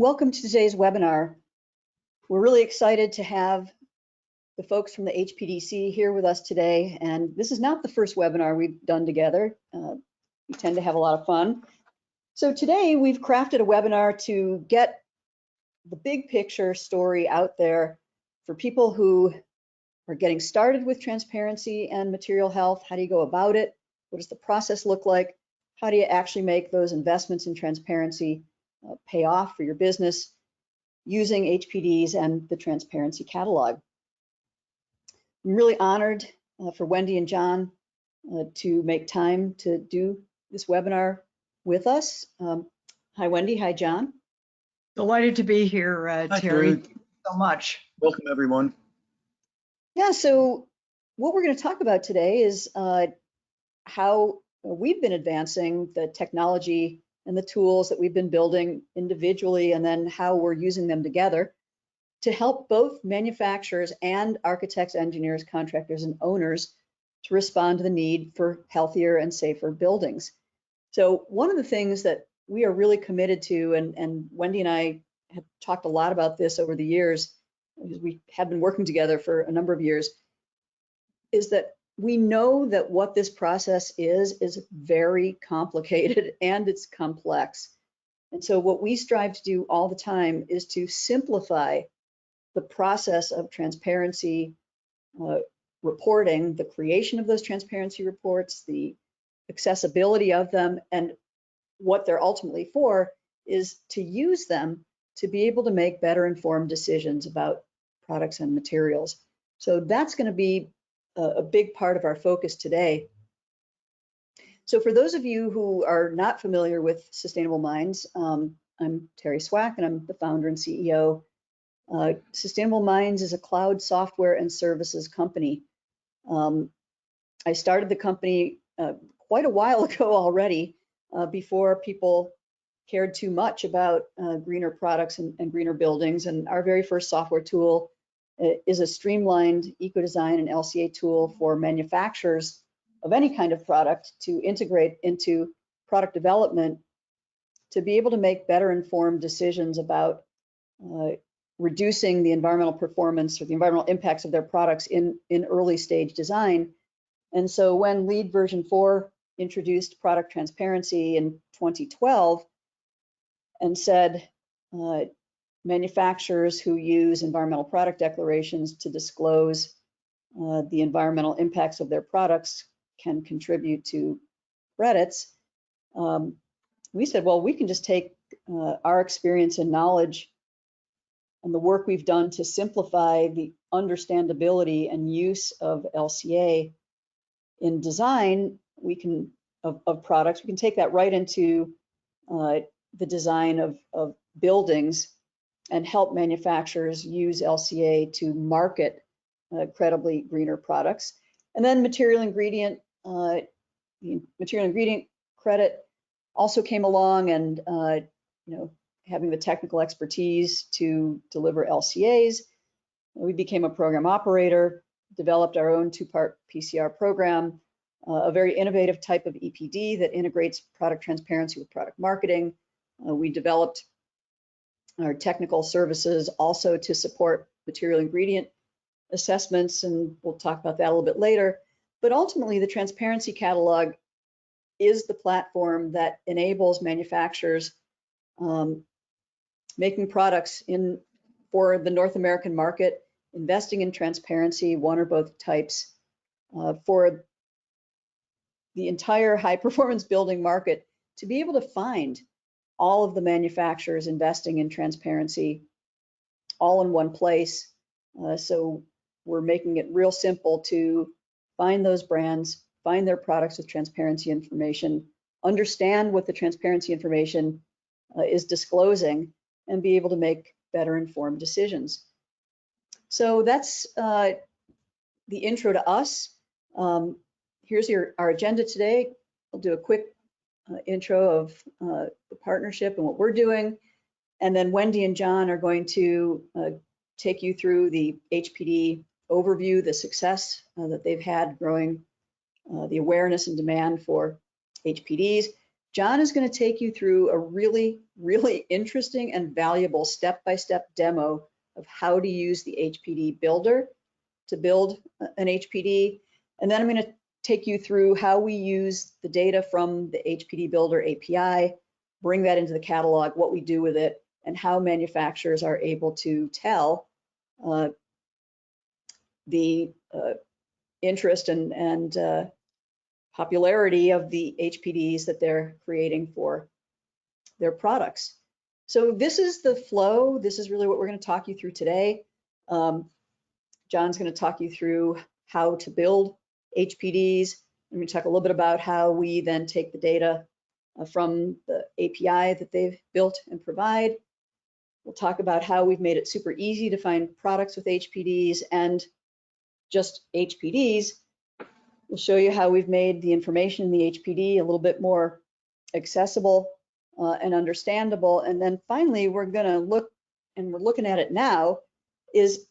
Welcome to today's webinar. We're really excited to have the folks from the HPDC here with us today, and this is not the first webinar we've done together. We tend to have a lot of fun. So today we've crafted a webinar to get the big picture story out there for people who are getting started with transparency and material health. How do you go about it? What does the process look like? How do you actually make those investments in transparency pay off for your business using HPDs and the transparency catalog? I'm really honored for Wendy and John to make time to do this webinar with us. Hi, Wendy. Hi, John. Delighted to be here, Hi, Terry. Thank you so much. Welcome, everyone. Yeah, so what we're going to talk about today is how we've been advancing the technology and the tools that we've been building individually, and then how we're using them together to help both manufacturers and architects, engineers, contractors, and owners to respond to the need for healthier and safer buildings. So one of the things that we are really committed to, and Wendy and I have talked a lot about this over the years, because we have been working together for a number of years, is that we know that what this process is very complicated and it's complex. And so what we strive to do all the time is to simplify the process of transparency reporting, the creation of those transparency reports, the accessibility of them, and what they're ultimately for is to use them to be able to make better informed decisions about products and materials. So that's going to be a big part of our focus today. So for those of you who are not familiar with Sustainable Minds, I'm Terry Swack and I'm the founder and CEO. Sustainable Minds is a cloud software and services company. I started the company quite a while ago already, before people cared too much about greener products and greener buildings. And our very first software tool is a streamlined eco-design and LCA tool for manufacturers of any kind of product to integrate into product development to be able to make better informed decisions about reducing the environmental performance or the environmental impacts of their products in early stage design. And so when LEED version 4 introduced product transparency in 2012 and said, manufacturers who use environmental product declarations to disclose the environmental impacts of their products can contribute to credits, we said, well, we can just take our experience and knowledge and the work we've done to simplify the understandability and use of LCA in design of products. We can take that right into the design of buildings and help manufacturers use LCA to market credibly greener products. And then material ingredient credit also came along, and having the technical expertise to deliver LCAs, we became a program operator, developed our own two-part PCR program, a very innovative type of EPD that integrates product transparency with product marketing. We developed our technical services also to support material ingredient assessments, and we'll talk about that a little bit later. But ultimately, the transparency catalog is the platform that enables manufacturers making products for the North American market, investing in transparency, one or both types, for the entire high performance building market to be able to find all of the manufacturers investing in transparency all in one place. So we're making it real simple to find those brands, find their products with transparency information, understand what the transparency information is disclosing, and be able to make better informed decisions. So that's the intro to us. Here's our agenda today. I'll do a quick intro of the partnership and what we're doing. And then Wendy and John are going to take you through the HPD overview, the success that they've had growing the awareness and demand for HPDs. John is going to take you through a really, really interesting and valuable step-by-step demo of how to use the HPD Builder to build an HPD. And then I'm going to take you through how we use the data from the HPD Builder API, bring that into the catalog, what we do with it, and how manufacturers are able to tell the interest and popularity of the HPDs that they're creating for their products. So this is the flow. This is really what we're going to talk you through today. John's going to talk you through how to build HPDs. I'm going to talk a little bit about how we then take the data from the API that they've built and provide. We'll talk about how we've made it super easy to find products with HPDs and just HPDs. We'll show you how we've made the information in the HPD a little bit more accessible and understandable. And then finally, we're going to look, and we're looking at it now, is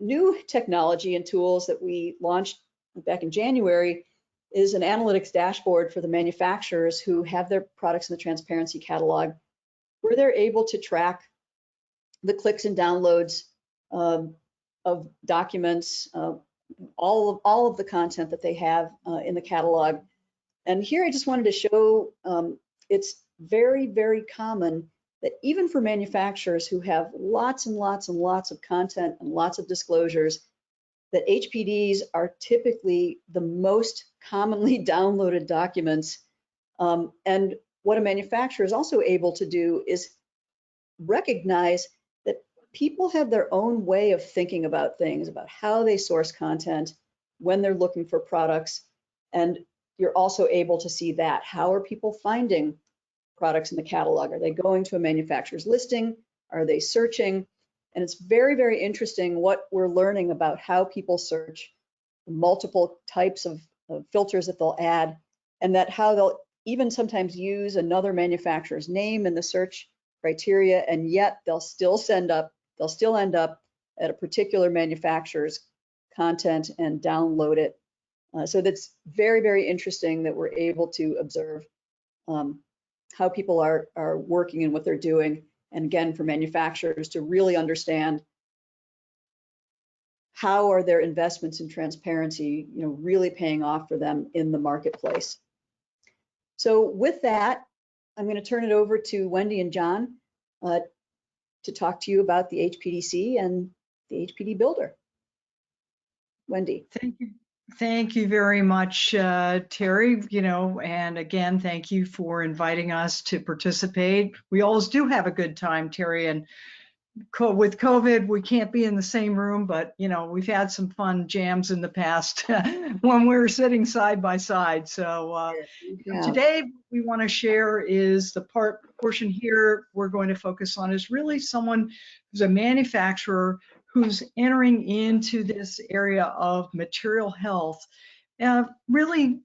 new technology and tools that we launched back in January is an analytics dashboard for the manufacturers who have their products in the transparency catalog, where they're able to track the clicks and downloads of documents, all of the content that they have in the catalog. And here I just wanted to show it's very, very common that even for manufacturers who have lots and lots and lots of content and lots of disclosures, that HPDs are typically the most commonly downloaded documents. And what a manufacturer is also able to do is recognize that people have their own way of thinking about things, about how they source content when they're looking for products. And you're also able to see that. How are people finding products in the catalog? Are they going to a manufacturer's listing? Are they searching? And it's very, very interesting what we're learning about how people search, multiple types of filters that they'll add, and that how they'll even sometimes use another manufacturer's name in the search criteria, and yet they'll still end up at a particular manufacturer's content and download it. So that's very, very interesting that we're able to observe how people are working and what they're doing. And again, for manufacturers to really understand how are their investments in transparency, really paying off for them in the marketplace. So with that, I'm going to turn it over to Wendy and John to talk to you about the HPDC and the HPD Builder. Wendy. Thank you very much, Terry. And again, thank you for inviting us to participate. We always do have a good time, Terry, and with COVID, we can't be in the same room, but we've had some fun jams in the past when we were sitting side by side. So today we want to share is the portion here we're going to focus on is really someone who's a manufacturer who's entering into this area of material health, really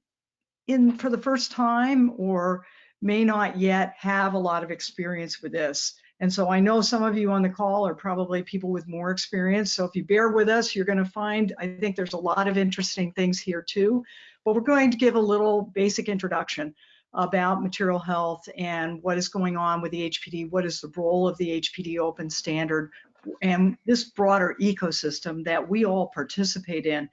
for the first time, or may not yet have a lot of experience with this. And so I know some of you on the call are probably people with more experience. So if you bear with us, you're going to find, I think there's a lot of interesting things here too. But we're going to give a little basic introduction about material health and what is going on with the HPD, what is the role of the HPD Open Standard, and this broader ecosystem that we all participate in.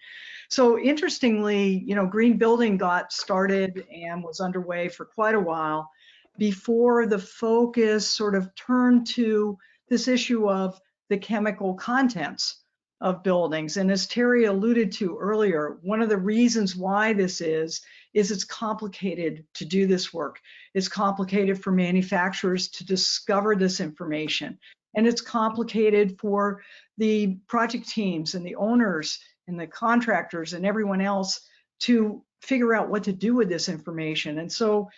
So interestingly, green building got started and was underway for quite a while before the focus sort of turned to this issue of the chemical contents of buildings. And as Terry alluded to earlier, one of the reasons why this is it's complicated to do this work. It's complicated for manufacturers to discover this information. And it's complicated for the project teams and the owners and the contractors and everyone else to figure out what to do with this information. And so,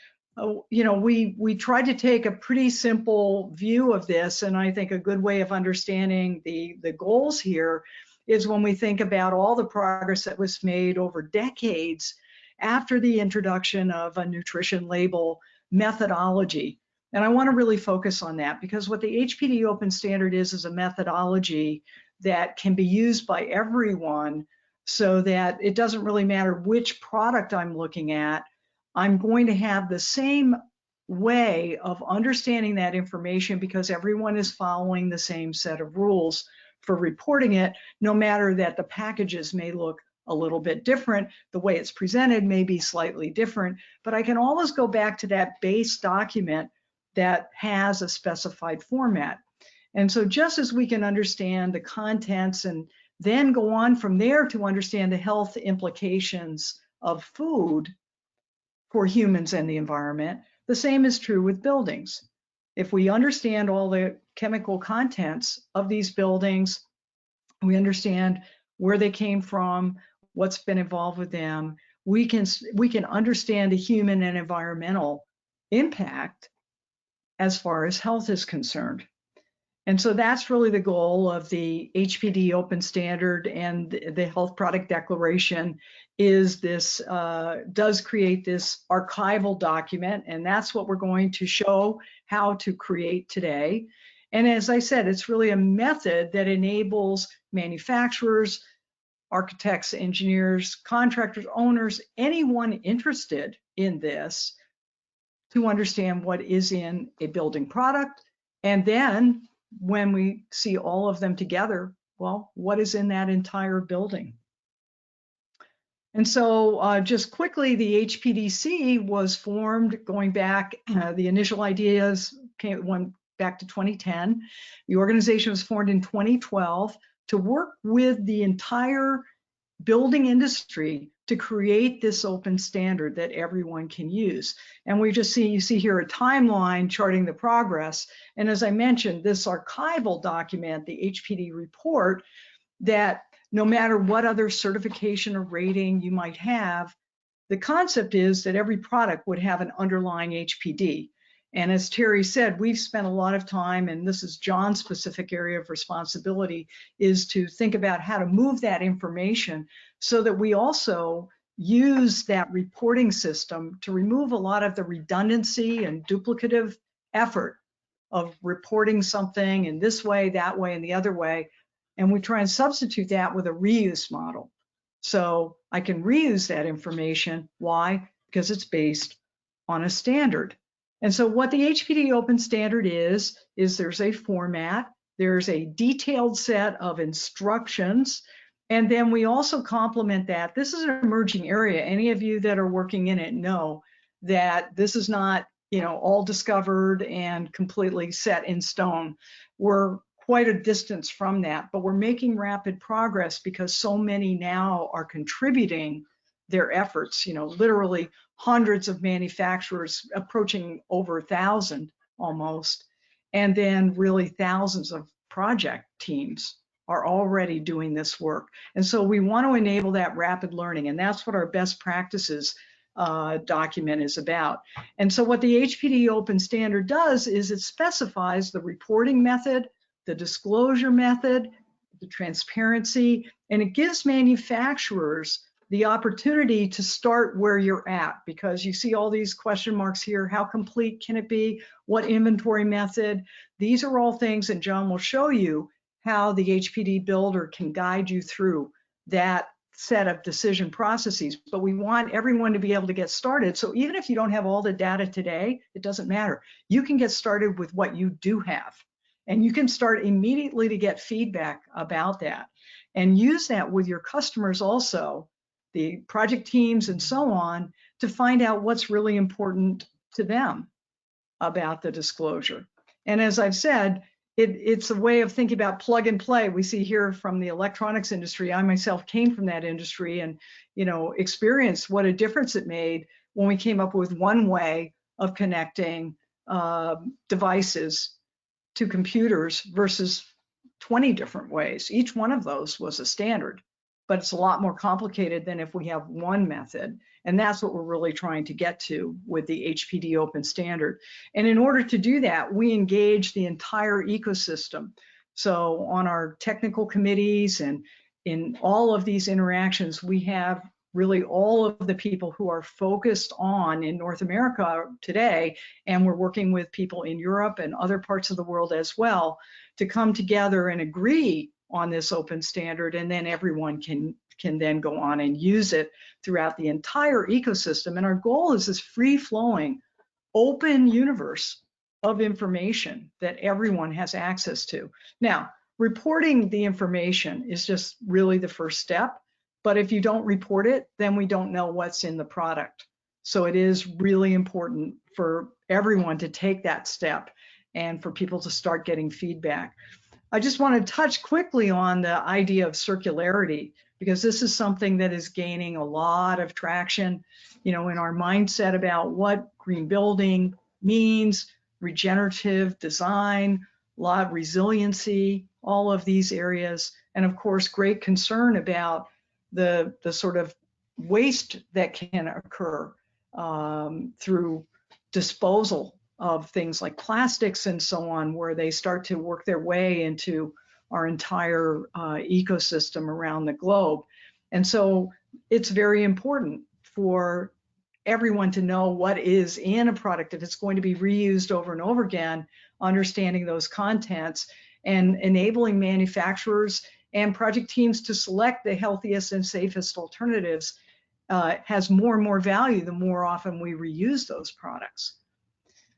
we tried to take a pretty simple view of this. And I think a good way of understanding the goals here is when we think about all the progress that was made over decades after the introduction of a nutrition label methodology. And I want to really focus on that, because what the HPD Open Standard is a methodology that can be used by everyone, so that it doesn't really matter which product I'm looking at. I'm going to have the same way of understanding that information because everyone is following the same set of rules for reporting it, no matter that the packages may look a little bit different, the way it's presented may be slightly different, but I can always go back to that base document that has a specified format. And so just as we can understand the contents and then go on from there to understand the health implications of food for humans and the environment, the same is true with buildings. If we understand all the chemical contents of these buildings, we understand where they came from, what's been involved with them, we can understand the human and environmental impact as far as health is concerned. And so that's really the goal of the HPD Open Standard and the Health Product Declaration is this, does create this archival document, and that's what we're going to show how to create today. And as I said, it's really a method that enables manufacturers, architects, engineers, contractors, owners, anyone interested in this to understand what is in a building product. And then when we see all of them together, well, what is in that entire building? And so just quickly, the HPDC was formed going back, the initial ideas went back to 2010. The organization was formed in 2012 to work with the entire building industry to create this open standard that everyone can use. And we just you see here a timeline charting the progress. And as I mentioned, this archival document, the HPD report, that no matter what other certification or rating you might have, the concept is that every product would have an underlying HPD. And as Terry said, we've spent a lot of time, and this is John's specific area of responsibility, is to think about how to move that information so that we also use that reporting system to remove a lot of the redundancy and duplicative effort of reporting something in this way, that way, and the other way. And we try and substitute that with a reuse model. So I can reuse that information. Why? Because it's based on a standard. And so what the HPD Open Standard is there's a format, there's a detailed set of instructions, and then we also complement that. This is an emerging area. Any of you that are working in it know that this is not, all discovered and completely set in stone. We're quite a distance from that, but we're making rapid progress because so many now are contributing their efforts, literally hundreds of manufacturers approaching over 1,000 almost, and then really thousands of project teams are already doing this work. And so we want to enable that rapid learning, and that's what our best practices document is about. And so what the HPD Open Standard does is it specifies the reporting method, the disclosure method, the transparency, and it gives manufacturers the opportunity to start where you're at, because you see all these question marks here. How complete can it be? What inventory method? These are all things, and John will show you how the HPD Builder can guide you through that set of decision processes. But we want everyone to be able to get started. So even if you don't have all the data today, it doesn't matter. You can get started with what you do have. And you can start immediately to get feedback about that and use that with your customers also, the project teams and so on, to find out what's really important to them about the disclosure. And as I've said, it's a way of thinking about plug and play. We see here from the electronics industry, I myself came from that industry and experienced what a difference it made when we came up with one way of connecting devices to computers versus 20 different ways. Each one of those was a standard, but it's a lot more complicated than if we have one method. And that's what we're really trying to get to with the HPD Open Standard. And in order to do that, we engage the entire ecosystem. So on our technical committees and in all of these interactions, we have really all of the people who are focused on in North America today, and we're working with people in Europe and other parts of the world as well to come together and agree on this open standard, and then everyone can then go on and use it throughout the entire ecosystem. And our goal is this free-flowing open universe of information that everyone has access to. Now, reporting the information is just really the first step, but if you don't report it, then we don't know what's in the product. So it is really important for everyone to take that step and for people to start getting feedback. I just want to touch quickly on the idea of circularity, because this is something that is gaining a lot of traction, in our mindset about what green building means, regenerative design, a lot of resiliency, all of these areas, and of course, great concern about the sort of waste that can occur through disposal of things like plastics and so on, where they start to work their way into our entire ecosystem around the globe. And so it's very important for everyone to know what is in a product. If it's going to be reused over and over again, understanding those contents and enabling manufacturers and project teams to select the healthiest and safest alternatives has more and more value the more often we reuse those products.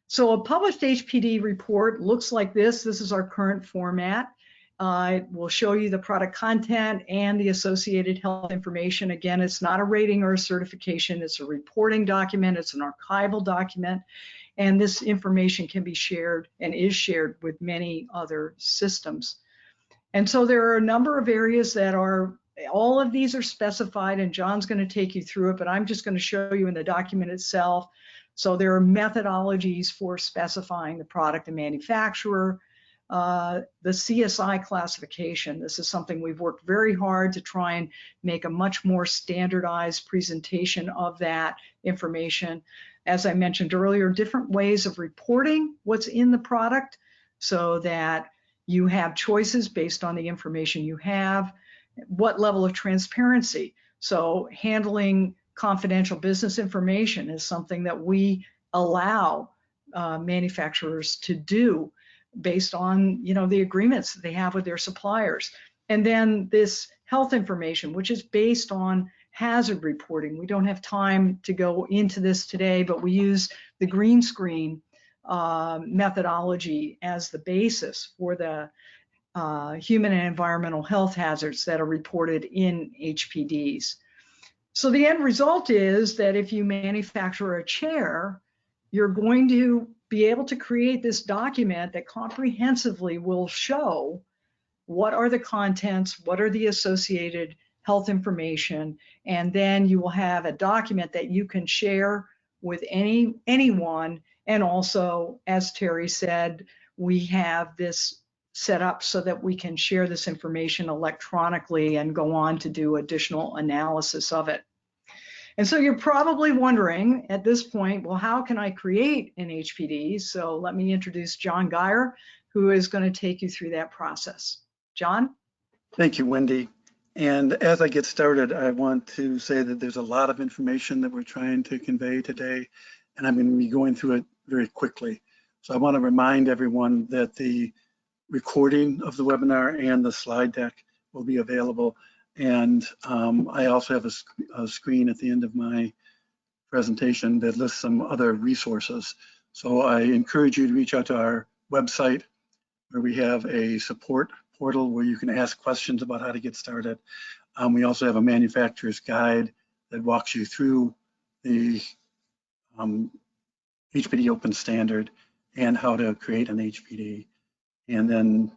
So a published HPD report looks like this. This is our current format. It will show you the product content and the associated health information. Again, it's not a rating or a certification. It's a reporting document. It's an archival document. And this information can be shared and is shared with many other systems. And so there are a number of areas that are, all of these are specified, and John's going to take you through it, but I'm just going to show you in the document itself. So there are methodologies for specifying the product and manufacturer, the CSI classification. This is something we've worked very hard to try and make a much more standardized presentation of that information. As I mentioned earlier, different ways of reporting what's in the product so that you have choices based on the information you have. What level of transparency? So handling confidential business information is something that we allow manufacturers to do based on the agreements that they have with their suppliers. And then this health information, which is based on hazard reporting. We don't have time to go into this today, but we use the green screen methodology as the basis for the human and environmental health hazards that are reported in HPDs. So the end result is that if you manufacture a chair, you're going to be able to create this document that comprehensively will show what are the contents, what are the associated health information, and then you will have a document that you can share with anyone. And also, as Terry said, we have this set up so that we can share this information electronically and go on to do additional analysis of it. And so you're probably wondering at this point, well, how can I create an HPD? So let me introduce John Geyer, who is going to take you through that process. John? Thank you, Wendy. And as I get started, I want to say that there's a lot of information that we're trying to convey today, and I'm going to be going through it very quickly. So I want to remind everyone that the recording of the webinar and the slide deck will be available. And I also have a screen at the end of my presentation that lists some other resources. So I encourage you to reach out to our website, where we have a support portal where you can ask questions about how to get started. We also have a manufacturer's guide that walks you through the HPD Open Standard and how to create an HPD. And then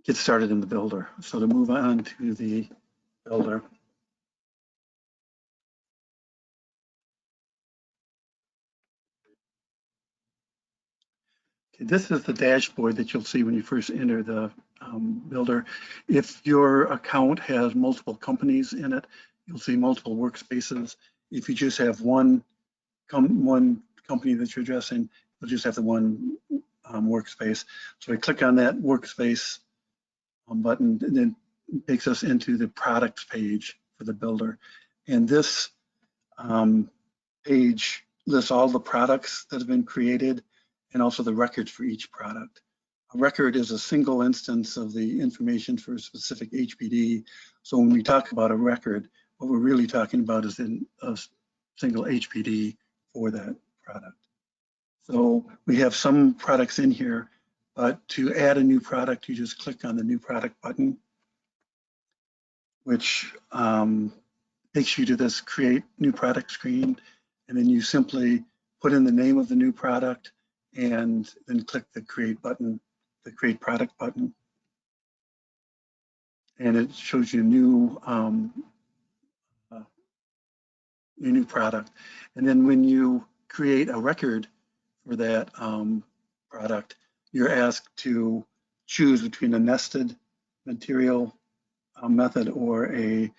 get started in the builder. So to move on to the builder. Okay, this is the dashboard that you'll see when you first enter the builder. If your account has multiple companies in it, you'll see multiple workspaces. If you just have one company that you're addressing, you'll just have the one workspace. So I click on that workspace button, and then it takes us into the products page for the builder. And this page lists all the products that have been created and also the records for each product. A record is a single instance of the information for a specific HPD. So when we talk about a record, What we're really talking about is in a single HPD for that product. So we have some products in here, but to add a new product, you just click on the new product button, which takes you to this create new product screen. And then you simply put in the name of the new product and then click the create button, the create product button. And it shows you your new product. And then when you create a record for that product, you're asked to choose between a nested material method or a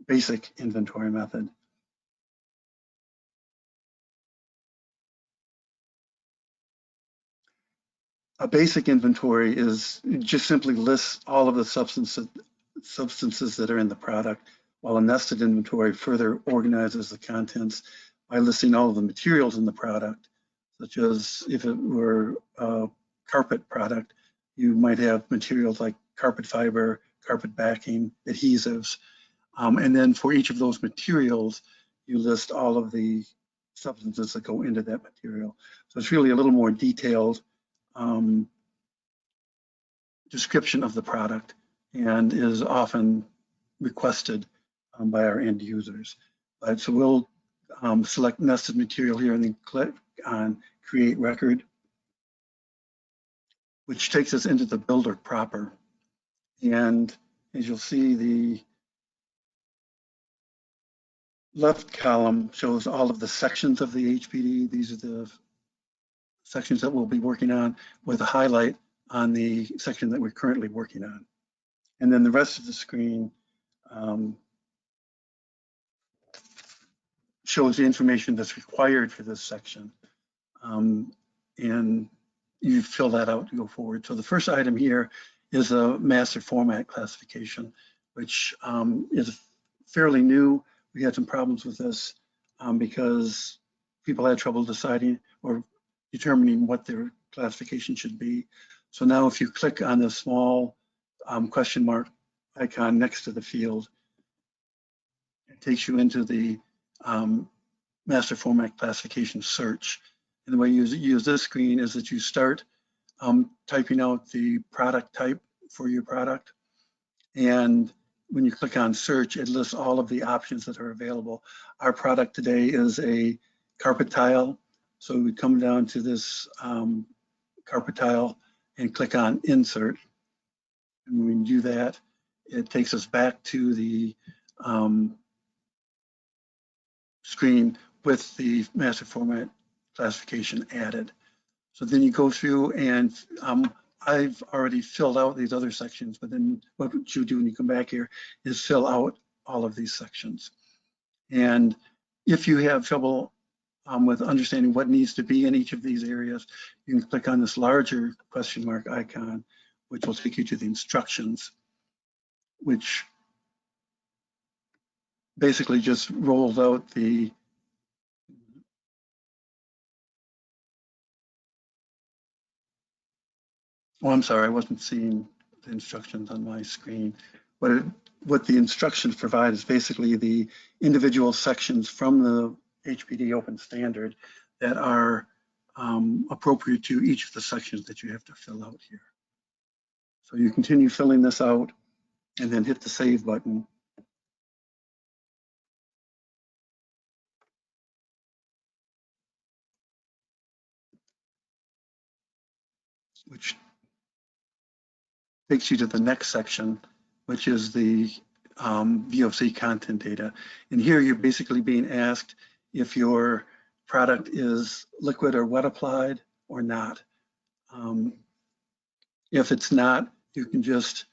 basic inventory method. A basic inventory is just simply lists all of the substances that are in the product, while a nested inventory further organizes the contents by listing all of the materials in the product, such as if it were a carpet product, you might have materials like carpet fiber, carpet backing, adhesives. And then for each of those materials, you list all of the substances that go into that material. So it's really a little more detailed description of the product and is often requested by our end users. So we'll select nested material here and then click on create record, which takes us into the builder proper. And as you'll see, the left column shows all of the sections of the HPD. These are the sections that we'll be working on with a highlight on the section that we're currently working on. And then the rest of the screen shows the information that's required for this section. And you fill that out to go forward. So the first item here is a MasterFormat classification, which is fairly new. We had some problems with this because people had trouble deciding or determining what their classification should be. So now if you click on the small question mark icon next to the field, it takes you into the MasterFormat classification search. And the way you use this screen is that you start typing out the product type for your product. And when you click on search, it lists all of the options that are available. Our product today is a carpet tile. So we come down to this carpet tile and click on insert. And when we do that, it takes us back to the screen with the MasterFormat classification added. So then you go through and I've already filled out these other sections, but then what you do when you come back here is fill out all of these sections. And if you have trouble with understanding what needs to be in each of these areas, you can click on this larger question mark icon, which will take you to the instructions, which basically just rolls out the oh, I'm sorry, I wasn't seeing the instructions on my screen. What the instructions provide is basically the individual sections from the HPD Open Standard that are appropriate to each of the sections that you have to fill out here. So you continue filling this out and then hit the save button. Which takes you to the next section, which is the VOC content data. And here you're basically being asked if your product is liquid or wet applied or not. If it's not, you can just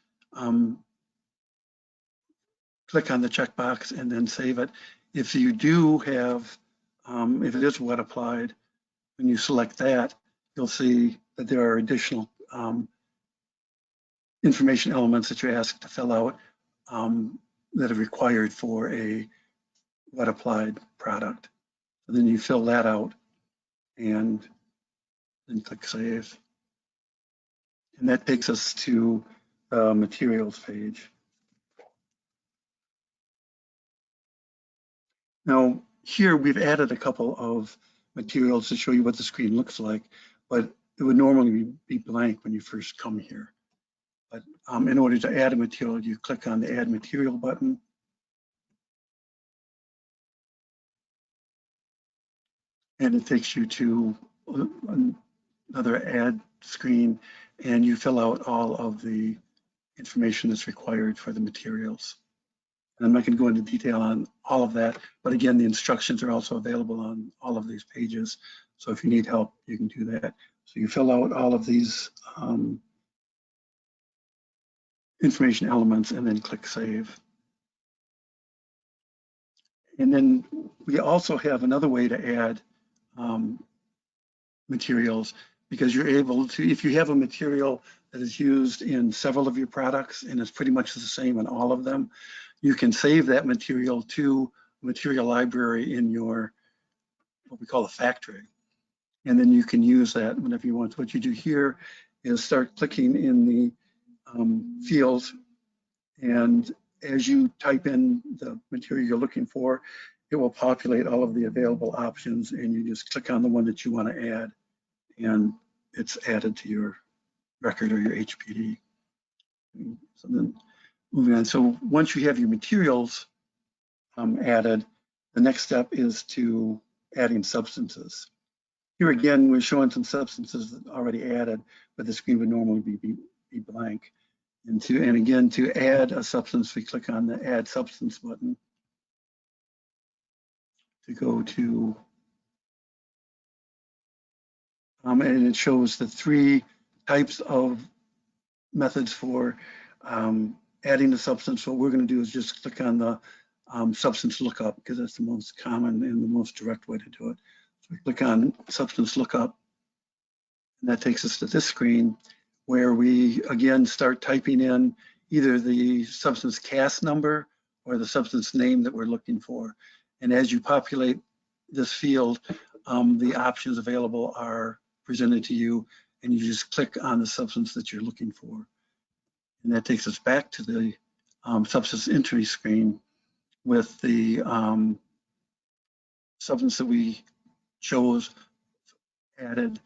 click on the checkbox and then save it. If you do have, if it is wet applied, when you select that, you'll see that there are additional information elements that you're asked to fill out that are required for a wet applied product. And then you fill that out and then click save. And that takes us to the materials page. Now, here we've added a couple of materials to show you what the screen looks like, but it would normally be blank when you first come here. But in order to add a material, you click on the Add Material button. And it takes you to another add screen, and you fill out all of the information that's required for the materials. And I'm not going to go into detail on all of that, but again, the instructions are also available on all of these pages. So if you need help, you can do that. So you fill out all of these information elements and then click Save. And then we also have another way to add materials, because you're able to, if you have a material that is used in several of your products and it's pretty much the same in all of them, you can save that material to a material library in your, what we call a factory. And then you can use that whenever you want. What you do here is start clicking in the fields, and as you type in the material you're looking for, it will populate all of the available options, and you just click on the one that you want to add, and it's added to your record or your HPD. So then moving on. So once you have your materials added, the next step is to adding substances. Here again, we're showing some substances that are already added, but the screen would normally be blank. And again, to add a substance, we click on the Add Substance button to go to, and it shows the 3 types of methods for adding the substance. What we're going to do is just click on the substance lookup, because that's the most common and the most direct way to do it. So we click on substance lookup, and that takes us to this screen where we again start typing in either the substance CAS number or the substance name that we're looking for. And as you populate this field, the options available are presented to you, and you just click on the substance that you're looking for. And that takes us back to the substance entry screen with the substance that we chose added,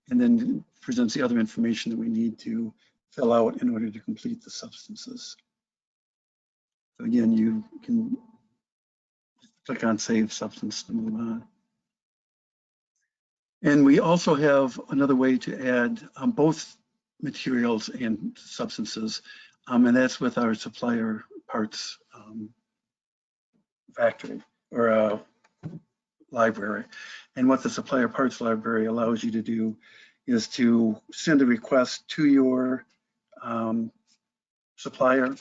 and then presents the other information that we need to fill out in order to complete the substances. So again, you can click on Save Substance to move on. And we also have another way to add both materials and substances, and that's with our supplier parts factory or library. And what the supplier parts library allows you to do is to send a request to your supplier,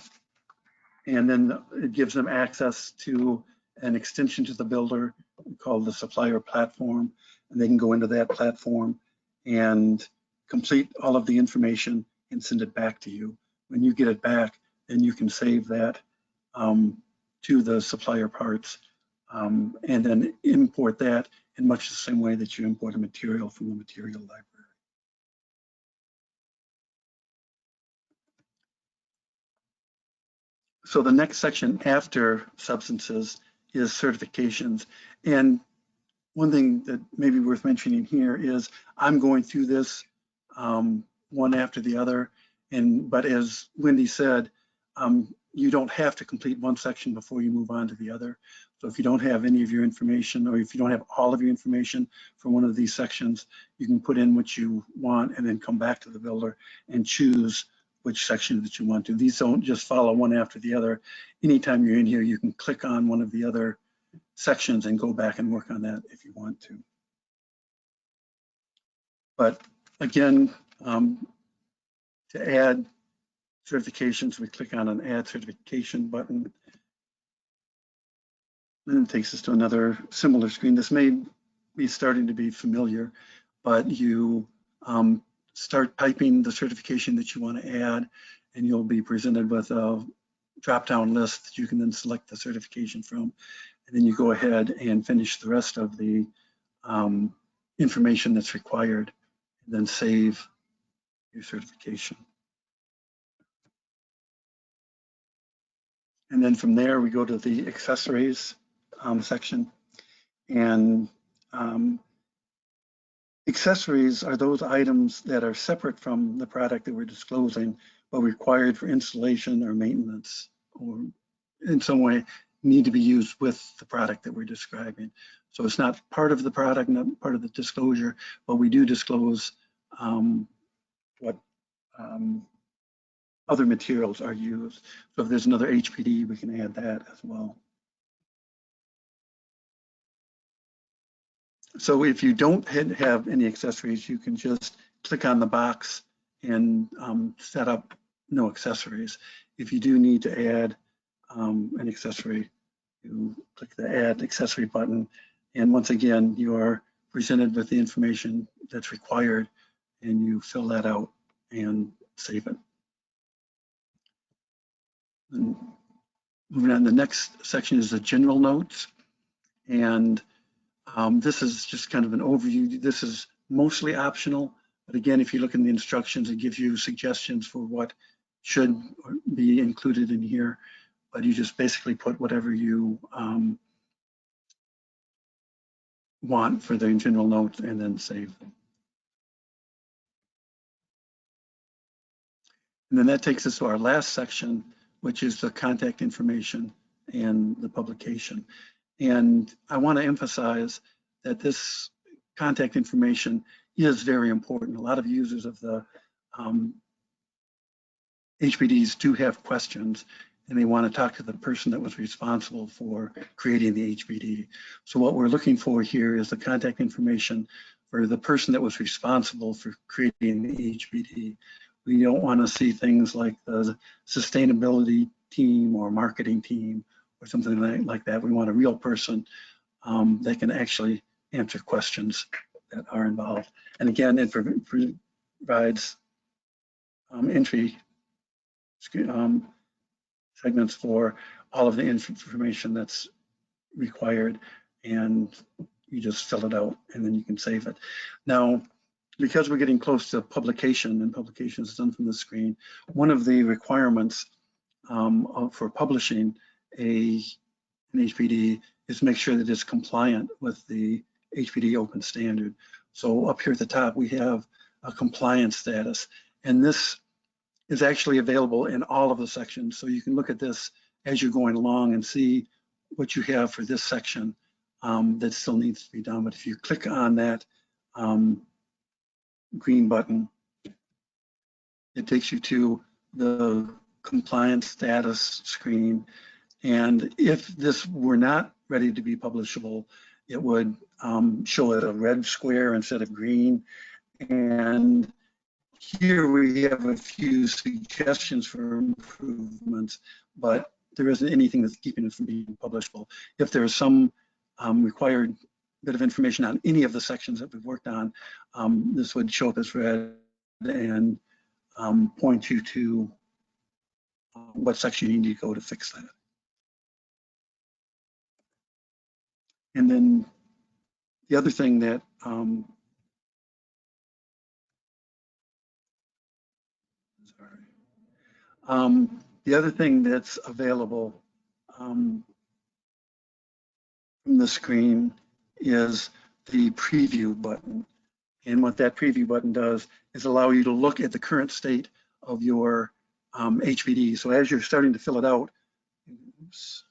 and then it gives them access to an extension to the builder called the supplier platform, and they can go into that platform and complete all of the information and send it back to you. When you get it back, then you can save that to the supplier parts, and then import that in much the same way that you import a material from the material library. So the next section after substances is certifications. And one thing that may be worth mentioning here is I'm going through this one after the other, but as Wendy said, you don't have to complete one section before you move on to the other. So if you don't have any of your information, or if you don't have all of your information for one of these sections, you can put in what you want and then come back to the builder and choose which section that you want to. These don't just follow one after the other. Anytime you're in here, you can click on one of the other sections and go back and work on that if you want to. But again, to add certifications, we click on an Add Certification button. And it takes us to another similar screen. This may be starting to be familiar, but you start typing the certification that you want to add, and you'll be presented with a drop-down list that you can then select the certification from. And then you go ahead and finish the rest of the information that's required, and then save your certification. And then from there, we go to the accessories section. And accessories are those items that are separate from the product that we're disclosing, but required for installation or maintenance, or in some way need to be used with the product that we're describing. So it's not part of the product, not part of the disclosure, but we do disclose what other materials are used. So if there's another HPD, we can add that as well. So if you don't have any accessories, you can just click on the box and set up no accessories. If you do need to add an accessory, you click the Add Accessory button. And once again, you are presented with the information that's required, and you fill that out and save it. And moving on, the next section is the general notes. And this is just kind of an overview. This is mostly optional, but again, if you look in the instructions, it gives you suggestions for what should be included in here, but you just basically put whatever you want for the general notes and then save them. And then that takes us to our last section, which is the contact information and the publication. And I want to emphasize that this contact information is very important. A lot of users of the HPDs do have questions, and they want to talk to the person that was responsible for creating the HPD. So what we're looking for here is the contact information for the person that was responsible for creating the HPD. We don't want to see things like the sustainability team or marketing team or something like that. We want a real person that can actually answer questions that are involved. And again, it provides entry segments for all of the information that's required, and you just fill it out and then you can save it. Now, because we're getting close to publication, and publication is done from the screen, one of the requirements for publishing an HPD is make sure that it's compliant with the HPD Open Standard. So up here at the top, we have a compliance status, and this is actually available in all of the sections. So you can look at this as you're going along and see what you have for this section that still needs to be done. But if you click on that green button, it takes you to the compliance status screen. And if this were not ready to be publishable, it would show it a red square instead of green. And here we have a few suggestions for improvements, but there isn't anything that's keeping it from being publishable. If there's some required bit of information on any of the sections that we've worked on, this would show up as red and point you to what section you need to go to fix that. And then the other thing that the other thing that's available from the screen is the preview button. And what that preview button does is allow you to look at the current state of your HPD. So as you're starting to fill it out, oops.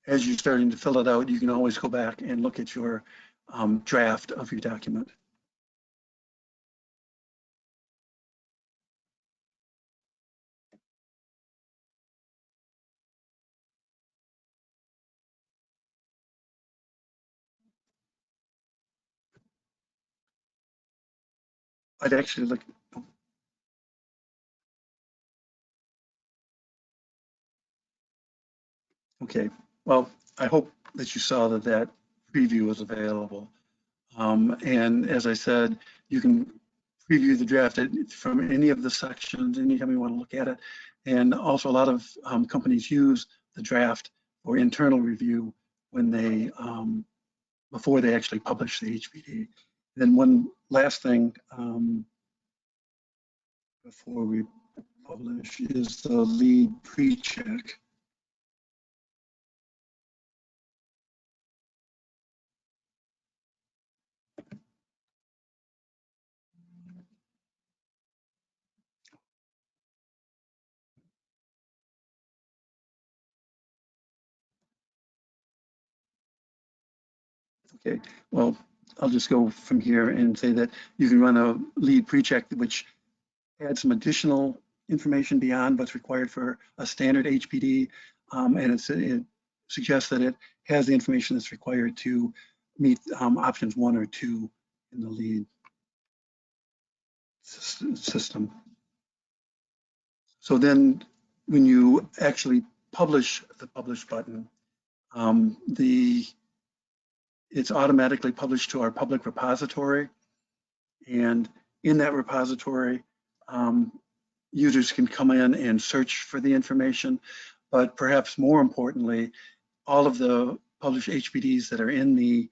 As you're starting to fill it out, you can always go back and look at your draft of your document. I'd actually look. Okay, well, I hope that you saw that that preview was available. And as I said, you can preview the draft from any of the sections anytime you want to look at it. And also a lot of companies use the draft for internal review when they, before they actually publish the HPD. Then one last thing before we publish is the lead pre-check. Okay, well, I'll just go from here and say that you can run a lead pre-check, which adds some additional information beyond what's required for a standard HPD, and it suggests that it has the information that's required to meet options 1 or 2 in the lead system. So then when you actually publish the publish button, it's automatically published to our public repository. And in that repository, users can come in and search for the information, but perhaps more importantly, all of the published HPDs that are in the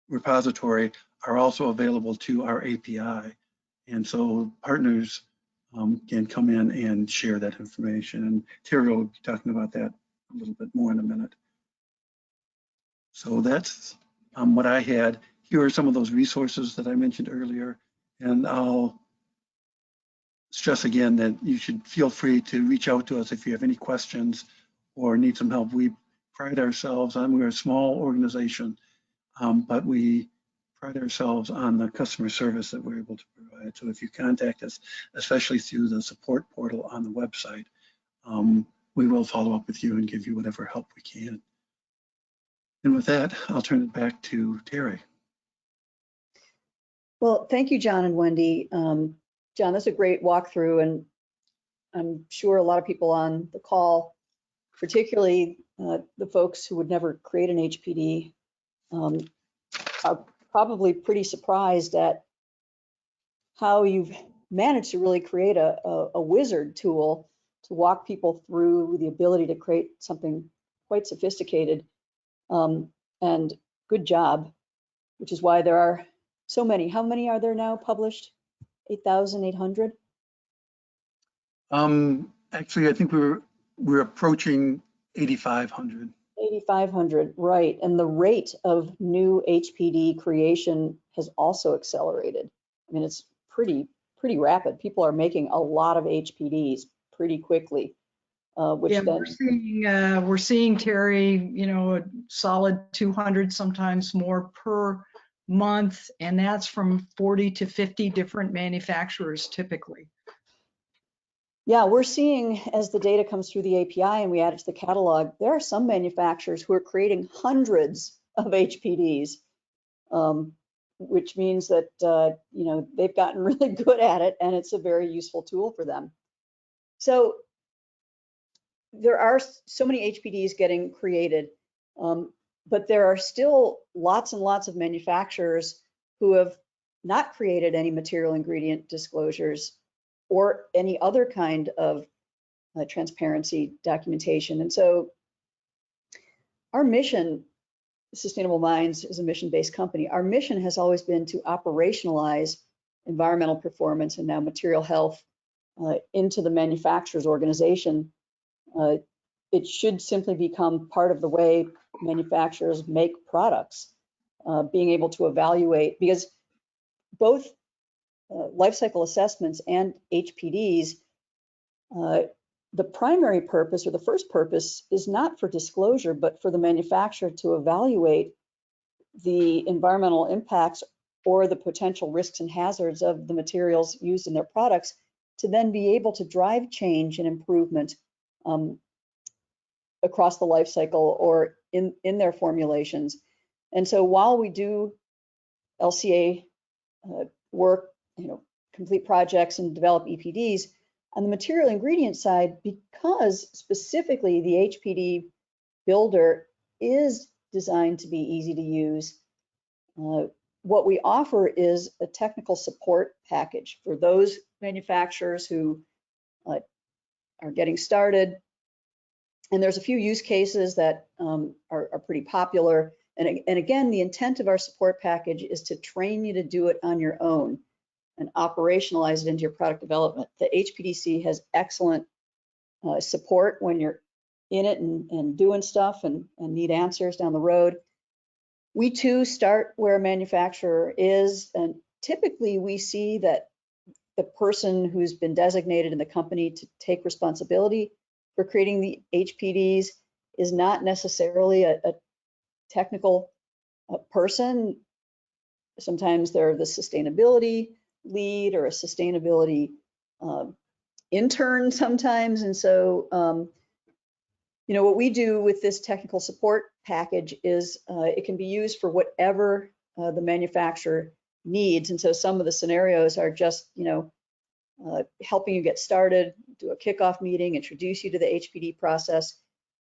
repository are also available to our API. And so partners can come in and share that information. And Terry will be talking about that a little bit more in a minute. So that's what I had. Here are some of those resources that I mentioned earlier. And I'll stress again that you should feel free to reach out to us if you have any questions or need some help. We pride ourselves on, we're a small organization, but we pride ourselves on the customer service that we're able to provide. So if you contact us, especially through the support portal on the website, we will follow up with you and give you whatever help we can. And with that, I'll turn it back to Terry. Well, thank you, John and Wendy. John, that's a great walkthrough, and I'm sure a lot of people on the call, particularly the folks who would never create an HPD, are probably pretty surprised at how you've managed to really create a wizard tool to walk people through the ability to create something quite sophisticated. And good job, which is why there are so many. How many are there now published? 8,800? Actually, I think we're approaching 8,500. 8,500, right. And the rate of new HPD creation has also accelerated. I mean, it's pretty rapid. People are making a lot of HPDs pretty quickly. Which yeah, then we're seeing, Terry, you know, a solid 200, sometimes more per month, and that's from 40 to 50 different manufacturers typically. Yeah, we're seeing as the data comes through the API and we add it to the catalog, there are some manufacturers who are creating hundreds of HPDs, which means that you know, they've gotten really good at it, and it's a very useful tool for them. So there are so many HPDs getting created, but there are still lots and lots of manufacturers who have not created any material ingredient disclosures or any other kind of transparency documentation. And so our mission, Sustainable Minds is a mission-based company. Our mission has always been to operationalize environmental performance and now material health into the manufacturer's organization. It should simply become part of the way manufacturers make products, being able to evaluate, because both life cycle assessments and HPDs, the primary purpose or the first purpose is not for disclosure, but for the manufacturer to evaluate the environmental impacts or the potential risks and hazards of the materials used in their products, to then be able to drive change and improvement across the life cycle or in their formulations. And so while we do LCA work, you know, complete projects and develop EPDs, on the material ingredient side, because specifically the HPD Builder is designed to be easy to use, what we offer is a technical support package for those manufacturers who are getting started. And there's a few use cases that are pretty popular. And again, the intent of our support package is to train you to do it on your own. and operationalize it into your product development. The HPDC has excellent support when you're in it and doing stuff and need answers down the road. We too start where a manufacturer is, and typically we see that the person who's been designated in the company to take responsibility for creating the HPDs is not necessarily a technical person. Sometimes they're the sustainability lead or a sustainability intern sometimes. And so, you know, what we do with this technical support package is it can be used for whatever the manufacturer needs. And so some of the scenarios are just, you know, helping you get started, do a kickoff meeting, introduce you to the HPD process,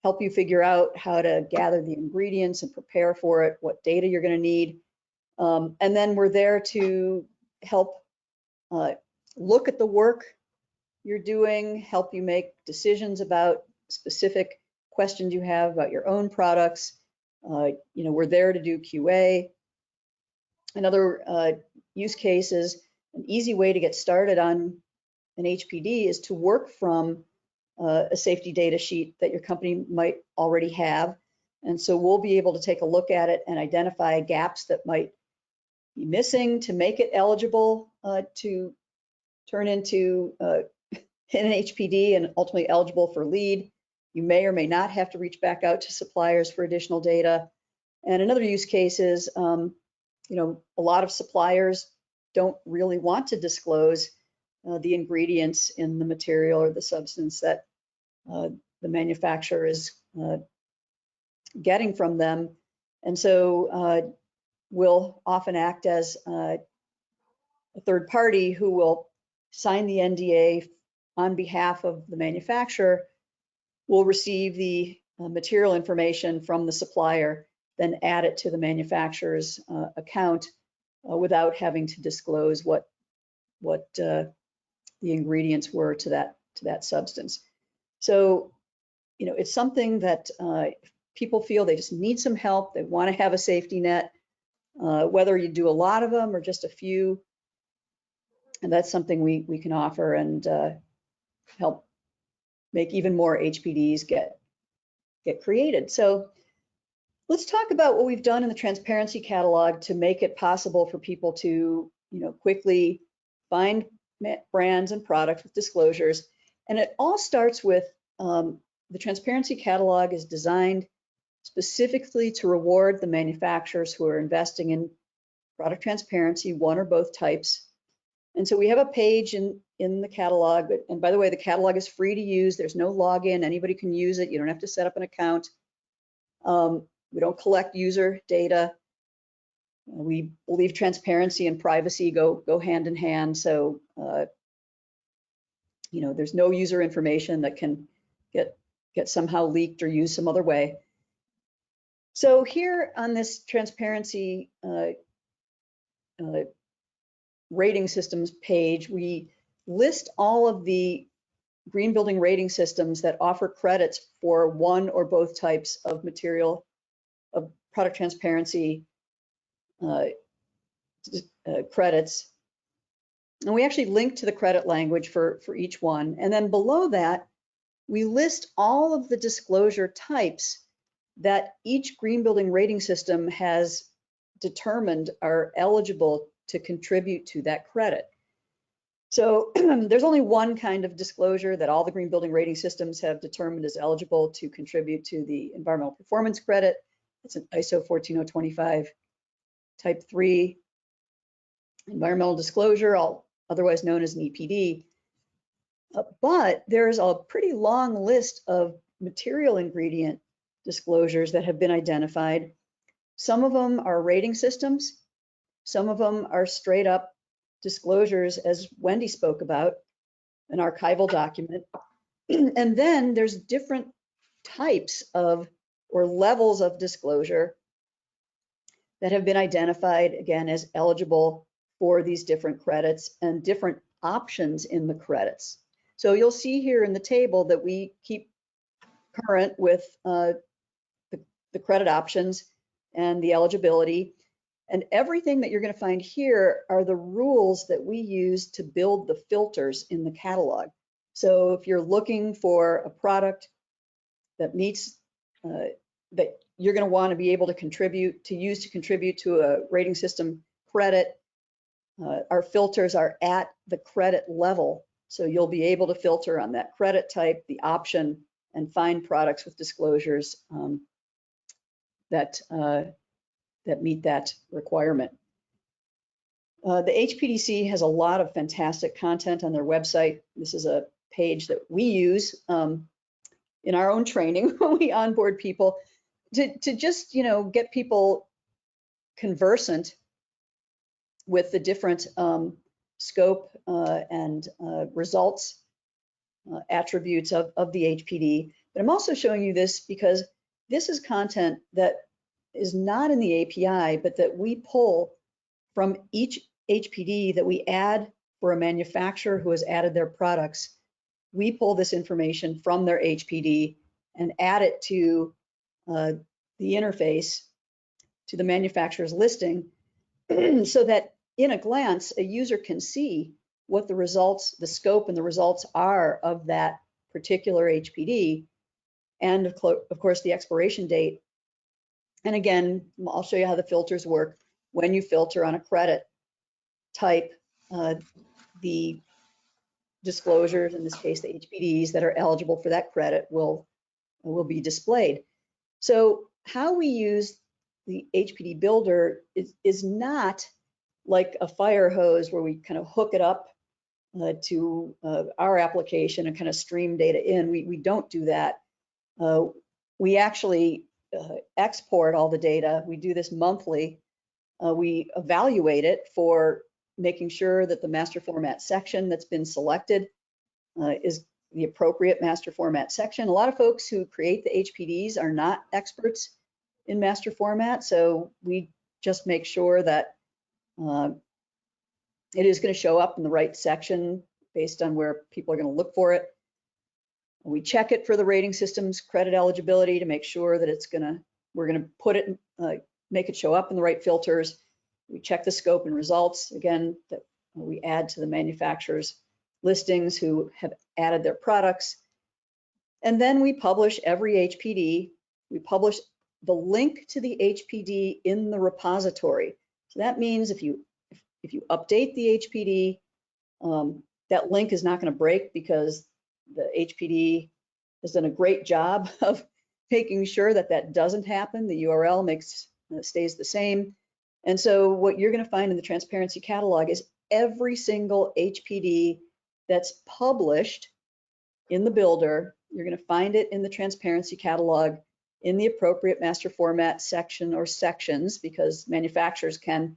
help you figure out how to gather the ingredients and prepare for it, what data you're going to need. And then we're there to help look at the work you're doing, help you make decisions about specific questions you have about your own products. You know, we're there to do QA. Another use case is an easy way to get started on an HPD is to work from a safety data sheet that your company might already have. And so we'll be able to take a look at it and identify gaps that might be missing to make it eligible to turn into an HPD and ultimately eligible for lead. You may or may not have to reach back out to suppliers for additional data. And another use case is, you know, a lot of suppliers don't really want to disclose the ingredients in the material or the substance that the manufacturer is getting from them. And so we'll often act as a third party who will sign the NDA on behalf of the manufacturer, will receive the material information from the supplier, then add it to the manufacturer's account without having to disclose what the ingredients were to that substance. So, you know, it's something that people feel they just need some help. They want to have a safety net, whether you do a lot of them or just a few. And that's something we can offer and help make even more HPDs get created. So let's talk about what we've done in the transparency catalog to make it possible for people to, you know, quickly find brands and products with disclosures. And it all starts with the transparency catalog is designed specifically to reward the manufacturers who are investing in product transparency, one or both types. And so we have a page in the catalog, and by the way, the catalog is free to use. There's no login. Anybody can use it. You don't have to set up an account. We don't collect user data. We believe transparency and privacy go hand in hand. So, you know, there's no user information that can get somehow leaked or used some other way. So here on this transparency rating systems page, we list all of the green building rating systems that offer credits for one or both types of material of product transparency credits. And we actually link to the credit language for each one. And then below that, we list all of the disclosure types that each green building rating system has determined are eligible to contribute to that credit. So there's only one kind of disclosure that all the green building rating systems have determined is eligible to contribute to the environmental performance credit. It's an ISO 14025 type 3 environmental disclosure, otherwise known as an EPD. But there's a pretty long list of material ingredient disclosures that have been identified. Some of them are rating systems. Some of them are straight up disclosures, as Wendy spoke about, an archival document. And then there's different types of or levels of disclosure that have been identified, again, as eligible for these different credits and different options in the credits. So you'll see here in the table that we keep current with the credit options and the eligibility. And everything that you're going to find here are the rules that we use to build the filters in the catalog. So if you're looking for a product that meets, that you're going to want to be able to contribute to a rating system credit, our filters are at the credit level. So you'll be able to filter on that credit type, the option, and find products with disclosures that meet that requirement. The HPDC has a lot of fantastic content on their website. This is a page that we use in our own training when we onboard people to just, get people conversant with the different scope and results attributes of the HPD. But I'm also showing you this because this is content that is not in the API, but that we pull from each HPD that we add for a manufacturer who has added their products. We pull this information from their HPD and add it to the interface to the manufacturer's listing so that in a glance, a user can see what the results, the scope and the results are of that particular HPD, and of course the expiration date. And again, I'll show you how the filters work. When you filter on a credit type, the disclosures, in this case the HPDs that are eligible for that credit will be displayed. So how we use the HPD Builder is not like a fire hose where we kind of hook it up to our application and kind of stream data in. We don't do that. We actually export all the data. We do this monthly. We evaluate it for making sure that the master format section that's been selected is the appropriate master format section. A lot of folks who create the HPDs are not experts in master format, so we just make sure that it is going to show up in the right section based on where people are going to look for it. We check it for the rating system's credit eligibility to make sure that we're going to put it, make it show up in the right filters. We check the scope and results, again, that we add to the manufacturer's listings who have added their products. And then we publish every HPD. We publish the link to the HPD in the repository. So that means if you update the HPD, that link is not going to break because the HPD has done a great job of making sure that that doesn't happen. The URL stays the same. And so what you're going to find in the transparency catalog is every single HPD that's published in the builder. You're going to find it in the transparency catalog in the appropriate master format section or sections, because manufacturers can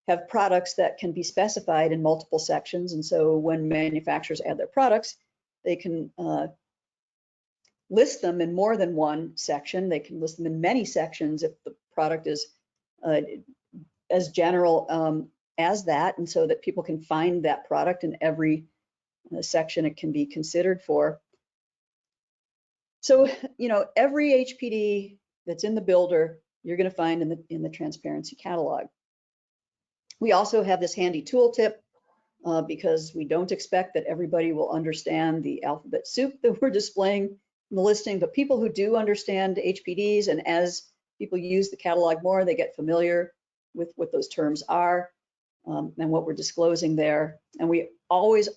have products that can be specified in multiple sections. And so when manufacturers add their products, they can list them in more than one section. They can list them in many sections if the product is as general as that, and so that people can find that product in every section it can be considered for. So, every HPD that's in the builder, you're going to find in the transparency catalog. We also have this handy tooltip because we don't expect that everybody will understand the alphabet soup that we're displaying in the listing, but people who do understand HPDs, and as people use the catalog more, they get familiar with what those terms are and what we're disclosing there. And we always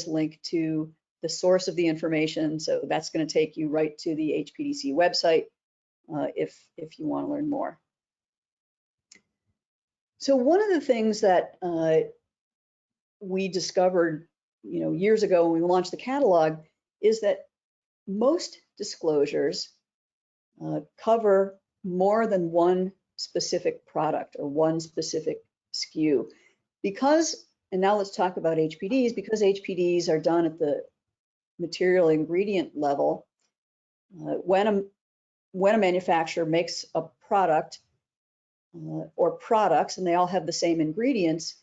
link to the source of the information. So that's going to take you right to the HPDC website if you want to learn more. So one of the things that we discovered, years ago when we launched the catalog is that most disclosures cover more than one specific product or one specific SKU. And now let's talk about HPDs, because HPDs are done at the material ingredient level. When a manufacturer makes a product or products and they all have the same ingredients,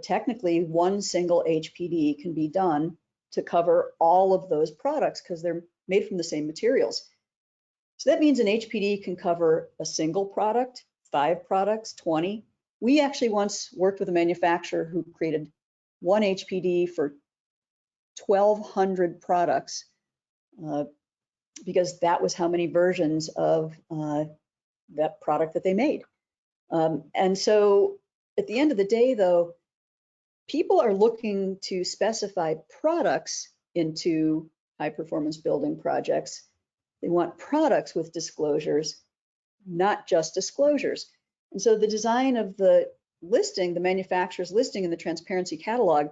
technically one single HPD can be done to cover all of those products because they're made from the same materials. So that means an HPD can cover a single product, 5 products, 20, We actually once worked with a manufacturer who created one HPD for 1,200 products because that was how many versions of that product that they made. And so at the end of the day, though, people are looking to specify products into high performance building projects. They want products with disclosures, not just disclosures. And so the design of the listing, the manufacturer's listing in the transparency catalog,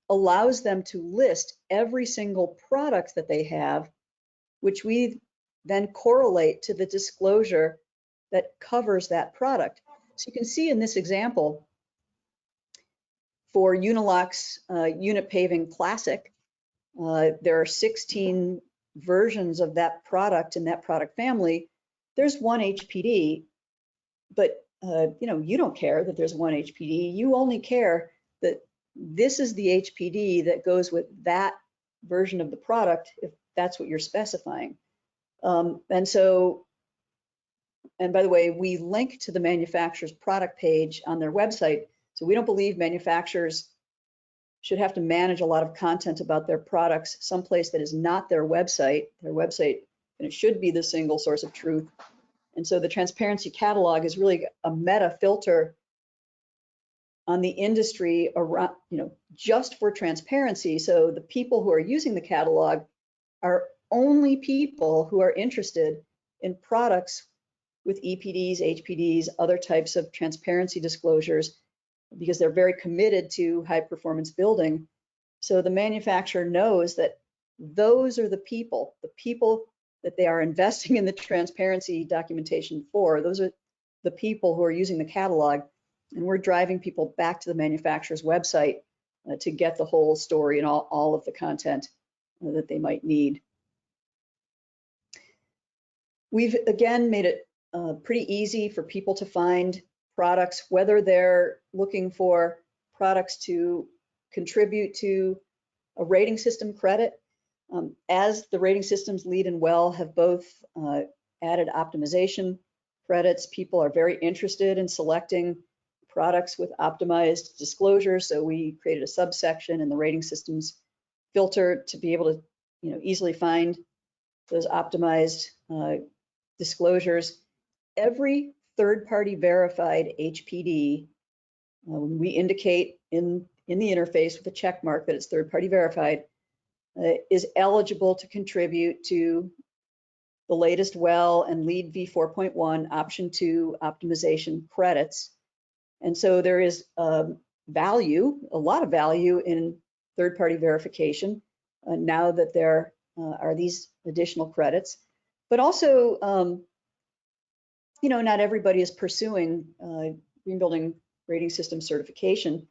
allows them to list every single product that they have, which we then correlate to the disclosure that covers that product. So you can see in this example, for Unilock's unit paving classic, there are 16 versions of that product in that product family. There's one HPD, but you don't care that there's one HPD. You only care that this is the HPD that goes with that version of the product, if that's what you're specifying. And by the way, we link to the manufacturer's product page on their website. So we don't believe manufacturers should have to manage a lot of content about their products someplace that is not their website. Their website, and it should be the single source of truth. And so the transparency catalog is really a meta filter on the industry around, just for transparency. So the people who are using the catalog are only people who are interested in products with EPDs, HPDs, other types of transparency disclosures, because they're very committed to high performance building. So the manufacturer knows that those are the people that they are investing in the transparency documentation for. Those are the people who are using the catalog, and we're driving people back to the manufacturer's website to get the whole story and all of the content that they might need. We've again made it pretty easy for people to find products, whether they're looking for products to contribute to a rating system credit. As the rating systems Lead and Well have both added optimization credits, people are very interested in selecting products with optimized disclosure. So we created a subsection in the rating systems filter to be able to easily find those optimized disclosures. Every third-party verified HPD, when we indicate in the interface with a check mark that it's third-party verified, is eligible to contribute to the latest Well and Lead v4.1 option 2 optimization credits. And so there is a lot of value in third-party verification now that there are these additional credits. But also, not everybody is pursuing green building rating system certification,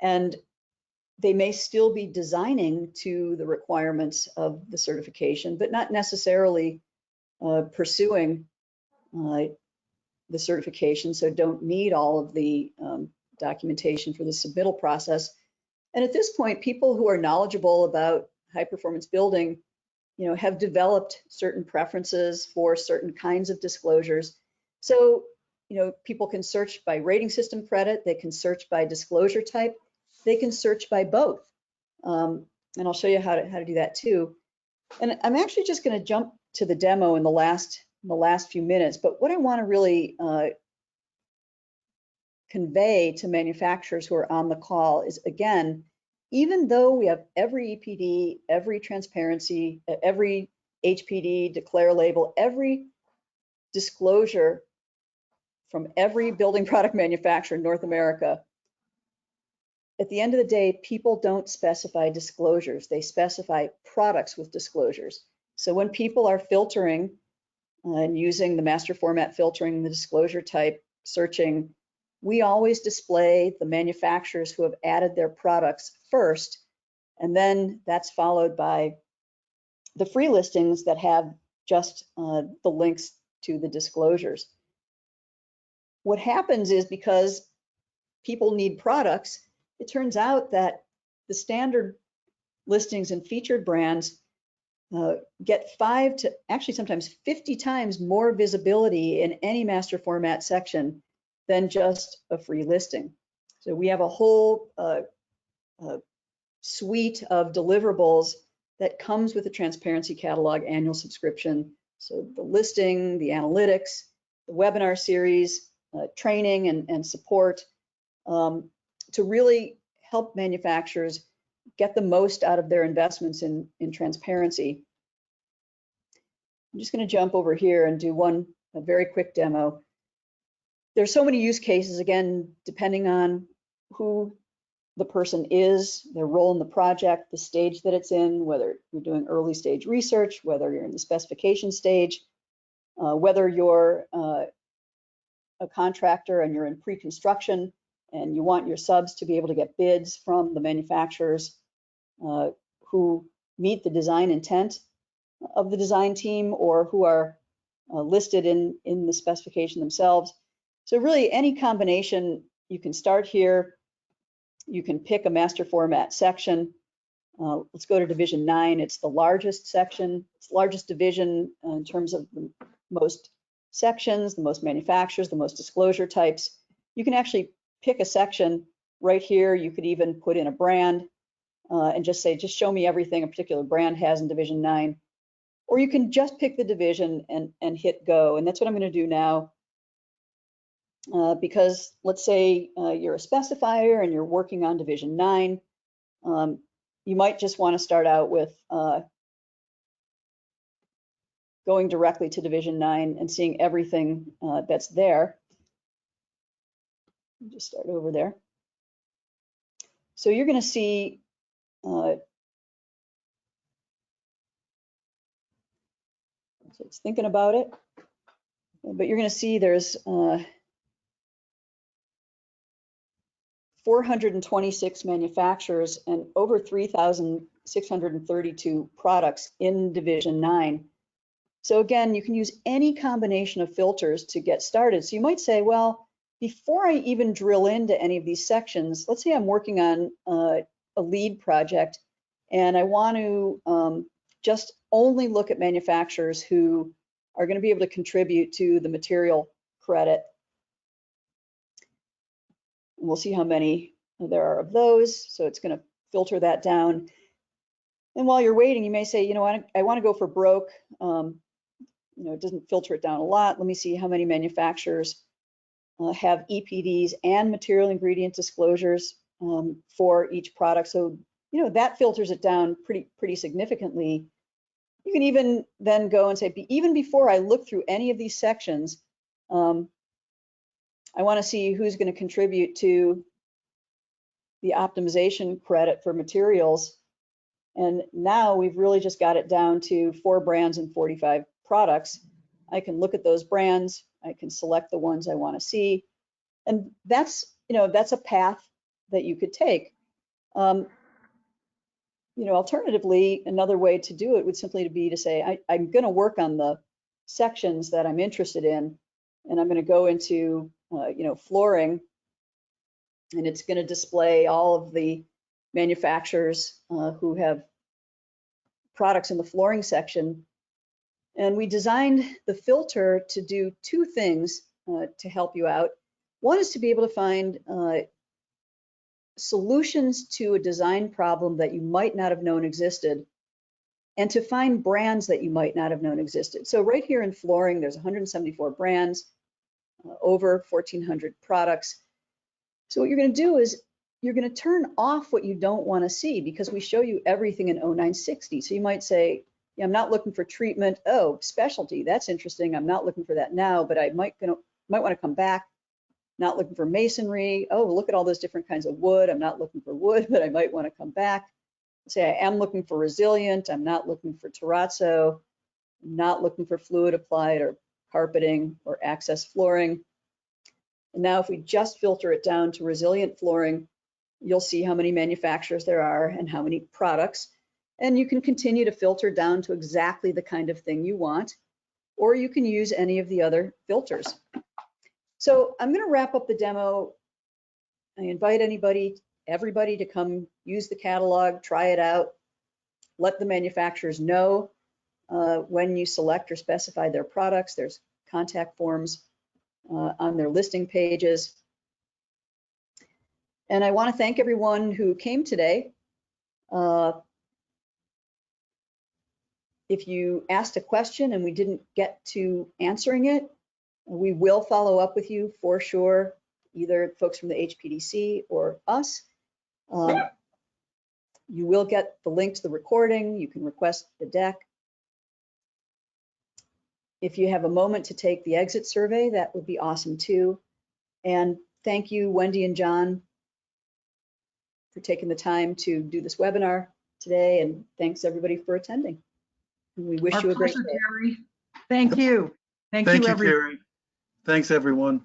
and they may still be designing to the requirements of the certification, but not necessarily pursuing the certification, so don't need all of the documentation for the submittal process. And at this point, people who are knowledgeable about high performance building, have developed certain preferences for certain kinds of disclosures. So, people can search by rating system credit, they can search by disclosure type, they can search by both. And I'll show you how to do that too. And I'm actually just going to jump to the demo in the last few minutes, but what I want to really convey to manufacturers who are on the call is, again, even though we have every EPD, every transparency, every HPD, declare label, every disclosure from every building product manufacturer in North America, at the end of the day, people don't specify disclosures. They specify products with disclosures. So when people are filtering and using the MasterFormat filtering, the disclosure type searching, we always display the manufacturers who have added their products first, and then that's followed by the free listings that have just the links to the disclosures. What happens is, because people need products, it turns out that the standard listings and featured brands get 5 to actually sometimes 50 times more visibility in any MasterFormat section than just a free listing. So we have a whole suite of deliverables that comes with the Transparency Catalog annual subscription. So the listing, the analytics, the webinar series, training and support to really help manufacturers get the most out of their investments in transparency. I'm just going to jump over here and do a very quick demo. There's so many use cases, again, depending on who the person is, their role in the project, the stage that it's in, whether you're doing early stage research, whether you're in the specification stage, whether you're a contractor and you're in pre-construction and you want your subs to be able to get bids from the manufacturers who meet the design intent of the design team or who are listed in the specification themselves. So really any combination, you can start here. You can pick a MasterFormat section. Let's go to Division 9. It's the largest section. It's the largest division in terms of the most sections, the most manufacturers, the most disclosure types. You can actually pick a section right here. You could even put in a brand and just say, just show me everything a particular brand has in Division 9. Or you can just pick the division and hit go. And that's what I'm going to do now. Because let's say you're a specifier and you're working on Division 9, you might just want to start out with going directly to Division 9 and seeing everything that's there. Just start over there. So you're going to see so it's thinking about it, but you're going to see there's 426 manufacturers and over 3,632 products in Division 9. So again, you can use any combination of filters to get started. So you might say, well, before I even drill into any of these sections, let's say I'm working on a lead project and I want to just only look at manufacturers who are going to be able to contribute to the material credit. And we'll see how many there are of those. So it's going to filter that down. And while you're waiting, you may say, you know, I want to go for broke. You know, it doesn't filter it down a lot. Let me see how many manufacturers have EPDs and material ingredient disclosures for each product. So, you know, that filters it down pretty significantly. You can even then go and say, even before I look through any of these sections, I want to see who's going to contribute to the optimization credit for materials. And now we've really just got it down to 4 brands and 45 products. I can look at those brands. I can select the ones I want to see. And that's, you know, that's a path that you could take. You know, alternatively, another way to do it would simply be to say, I'm going to work on the sections that I'm interested in, and I'm going to go into, you know, flooring, and it's going to display all of the manufacturers who have products in the flooring section. And we designed the filter to do 2 things to help you out. One is to be able to find solutions to a design problem that you might not have known existed, and to find brands that you might not have known existed. So right here in flooring, there's 174 brands, over 1,400 products. So what you're going to do is you're going to turn off what you don't want to see, because we show you everything in 0960. So you might say, yeah, I'm not looking for treatment. Oh, specialty, that's interesting. I'm not looking for that now, but I might want to come back. Not looking for masonry. Oh, look at all those different kinds of wood. I'm not looking for wood, but I might want to come back. Say I am looking for resilient. I'm not looking for terrazzo. I'm not looking for fluid applied or carpeting or access flooring. And now if we just filter it down to resilient flooring, you'll see how many manufacturers there are and how many products. And you can continue to filter down to exactly the kind of thing you want, or you can use any of the other filters. So I'm going to wrap up the demo. I invite everybody to come use the catalog, try it out, let the manufacturers know when you select or specify their products. There's contact forms on their listing pages. And I want to thank everyone who came today. If you asked a question and we didn't get to answering it, we will follow up with you for sure, either folks from the HPDC or us. You will get the link to the recording. You can request the deck. If you have a moment to take the exit survey, that would be awesome too. And thank you, Wendy and John, for taking the time to do this webinar today. And thanks everybody for attending. And we wish you a great day. Terry. Thank you. Thank you, everyone. Terry. Thanks, everyone.